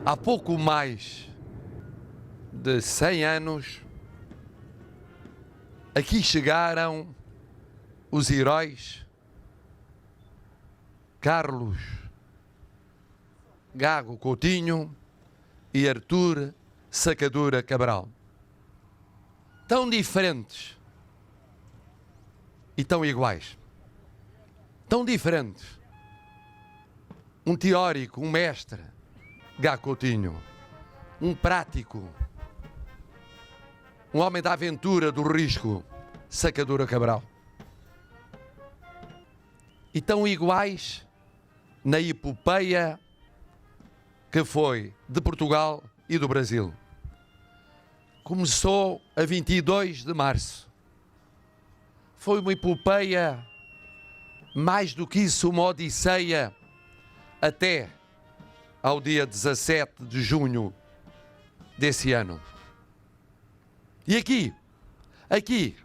há pouco mais de 100 anos, aqui chegaram os heróis Carlos Gago Coutinho e Artur Sacadura Cabral. Tão diferentes e tão iguais. Tão diferentes. Um teórico, um mestre, Gago Coutinho. Um prático, um homem da aventura, do risco, Sacadura Cabral. E tão iguais na epopeia que foi de Portugal e do Brasil. Começou a 22 de março. Foi uma epopeia, mais do que isso, uma odisseia, até ao dia 17 de junho desse ano. E aqui,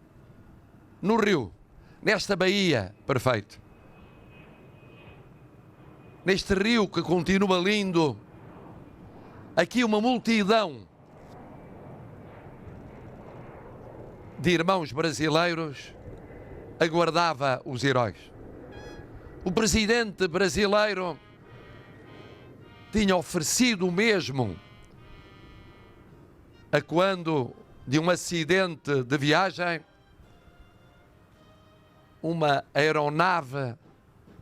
no Rio, nesta baía, perfeito, neste rio que continua lindo, aqui uma multidão de irmãos brasileiros aguardava os heróis. O presidente brasileiro tinha oferecido o mesmo a quando de um acidente de viagem, uma aeronave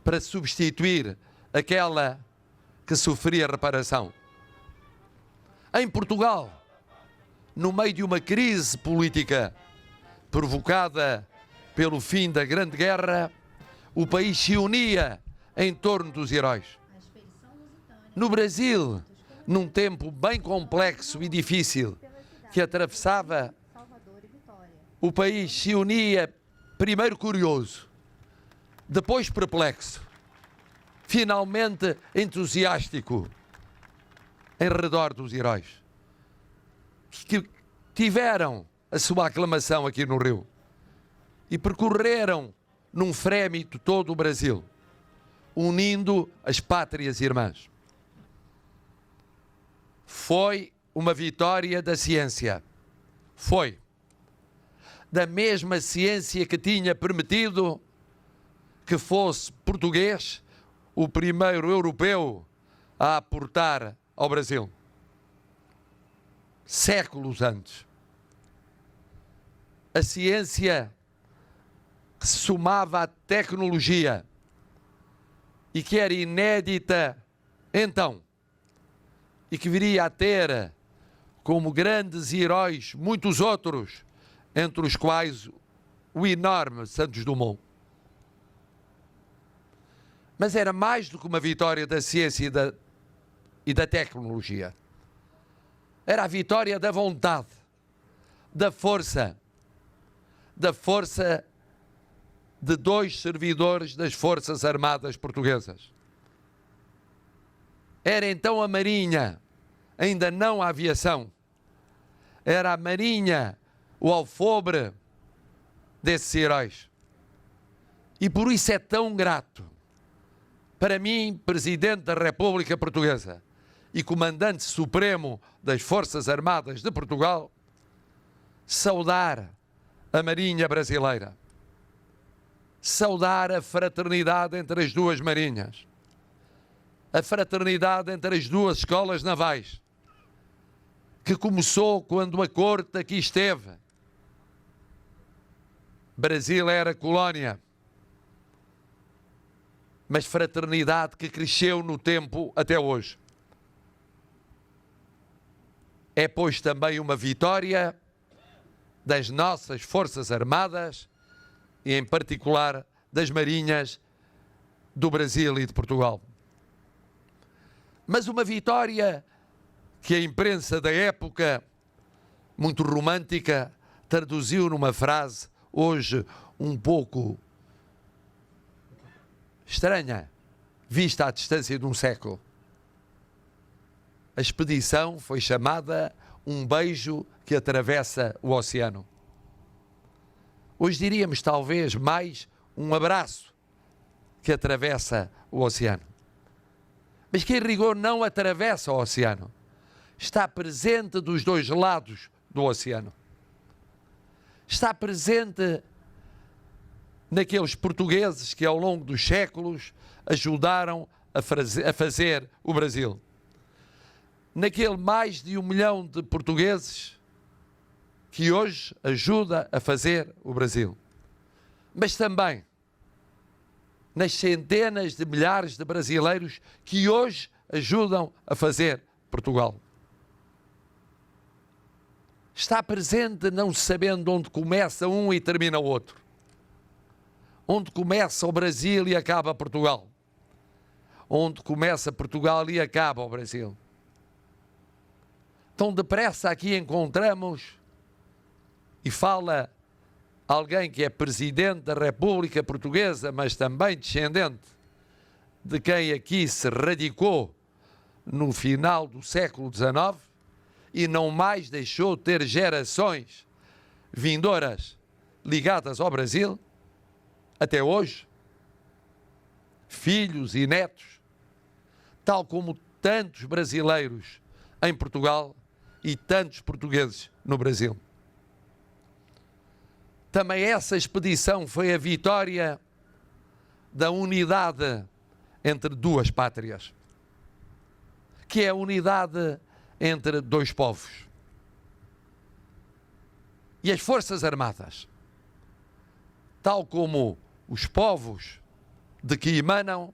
para substituir aquela que sofria reparação. Em Portugal, no meio de uma crise política provocada pelo fim da Grande Guerra, o país se unia em torno dos heróis. No Brasil, num tempo bem complexo e difícil que atravessava, o país se unia, primeiro curioso, depois perplexo, finalmente entusiástico, em redor dos heróis, que tiveram a sua aclamação aqui no Rio e percorreram num frémito todo o Brasil, unindo as pátrias irmãs. Foi uma vitória da ciência. Foi. Da mesma ciência que tinha permitido que fosse português o primeiro europeu a aportar ao Brasil. Séculos antes. A ciência que se somava à tecnologia e que era inédita então, e que viria a ter como grandes heróis muitos outros, entre os quais o enorme Santos Dumont. Mas era mais do que uma vitória da ciência e da tecnologia. Era a vitória da vontade, da força de dois servidores das Forças Armadas Portuguesas. Era então a Marinha, ainda não a aviação. Era a Marinha, o alfobre desses heróis. E por isso é tão grato, para mim, Presidente da República Portuguesa e Comandante Supremo das Forças Armadas de Portugal, saudar a Marinha brasileira, saudar a fraternidade entre as duas marinhas, a fraternidade entre as duas escolas navais, que começou quando a corte aqui esteve. Brasil era colónia, mas fraternidade que cresceu no tempo até hoje. É, pois, também uma vitória das nossas Forças Armadas e, em particular, das Marinhas do Brasil e de Portugal. Mas uma vitória que a imprensa da época, muito romântica, traduziu numa frase hoje um pouco estranha, vista à distância de um século. A expedição foi chamada um beijo que atravessa o oceano. Hoje diríamos talvez mais um abraço que atravessa o oceano. Mas que em rigor não atravessa o oceano. está presente dos dois lados do oceano. Está presente naqueles portugueses que ao longo dos séculos ajudaram a fazer o Brasil. Naquele mais de 1 milhão de portugueses que hoje ajuda a fazer o Brasil. Mas também nas centenas de milhares de brasileiros que hoje ajudam a fazer Portugal. Está presente não sabendo onde começa um e termina o outro. Onde começa o Brasil e acaba Portugal. Onde começa Portugal e acaba o Brasil. Tão depressa aqui encontramos, e fala alguém que é presidente da República Portuguesa, mas também descendente de quem aqui se radicou no final do século XIX e não mais deixou de ter gerações vindouras ligadas ao Brasil, até hoje, filhos e netos, tal como tantos brasileiros em Portugal e tantos portugueses no Brasil. Também essa expedição foi a vitória da unidade entre duas pátrias, que é a unidade entre dois povos. E as Forças Armadas, tal como os povos de que emanam,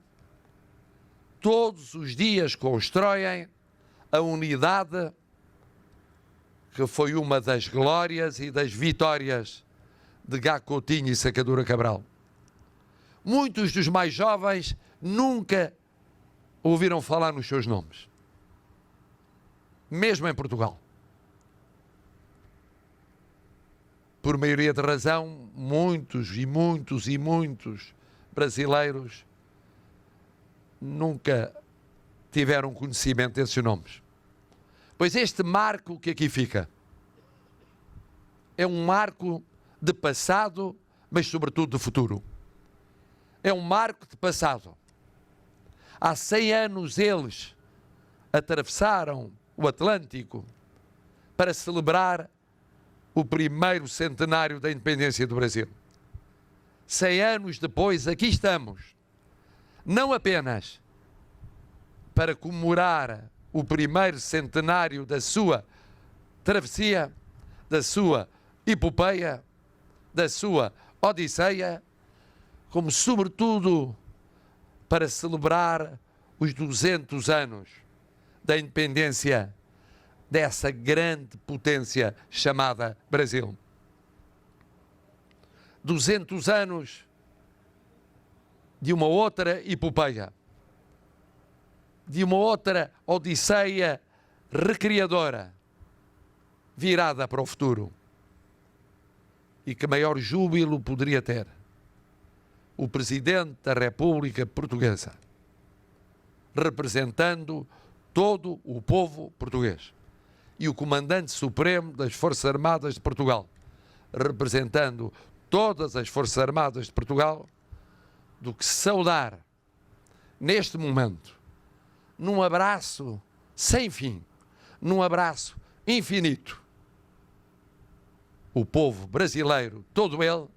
todos os dias constroem a unidade que foi uma das glórias e das vitórias de Gá Coutinho e Sacadura Cabral. Muitos dos mais jovens nunca ouviram falar nos seus nomes, mesmo em Portugal. Por maioria de razão, muitos brasileiros nunca tiveram conhecimento desses nomes. Pois este marco que aqui fica é um marco de passado, mas sobretudo de futuro. É um marco de passado. Há 100 anos eles atravessaram o Atlântico para celebrar o primeiro centenário da independência do Brasil. 100 anos depois, aqui estamos, não apenas para comemorar o primeiro centenário da sua travessia, da sua epopeia, da sua odisseia, como sobretudo para celebrar os 200 anos da independência dessa grande potência chamada Brasil. 200 anos de uma outra epopeia, de uma outra odisseia recriadora, virada para o futuro. E que maior júbilo poderia ter o Presidente da República Portuguesa, representando todo o povo português, e o Comandante Supremo das Forças Armadas de Portugal, representando todas as Forças Armadas de Portugal, do que saudar, neste momento, num abraço sem fim, num abraço infinito, o povo brasileiro, todo ele,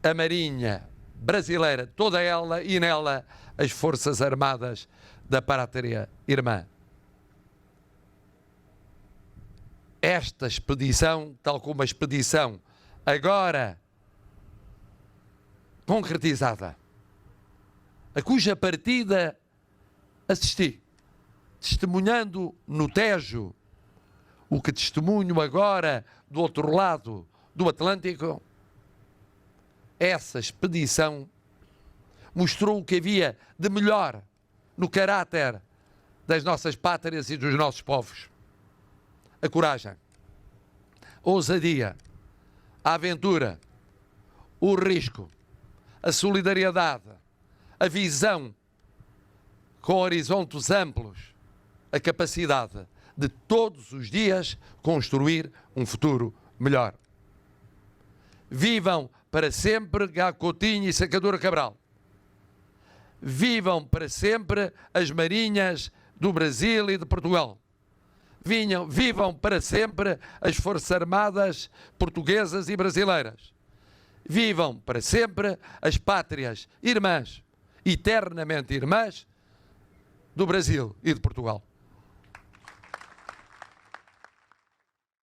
a Marinha brasileira, toda ela, e nela as Forças Armadas da Pátria Irmã. Esta expedição, tal como a expedição agora concretizada, a cuja partida assisti, testemunhando no Tejo, o que testemunho agora do outro lado do Atlântico, essa expedição mostrou o que havia de melhor no caráter das nossas pátrias e dos nossos povos. A coragem, a ousadia, a aventura, o risco, a solidariedade, a visão com horizontes amplos, a capacidade de todos os dias construir um futuro melhor. Vivam para sempre Gá Coutinho e Sacadura Cabral. Vivam para sempre as Marinhas do Brasil e de Portugal. Vivam para sempre as Forças Armadas portuguesas e brasileiras. Vivam para sempre as pátrias irmãs, eternamente irmãs, do Brasil e de Portugal.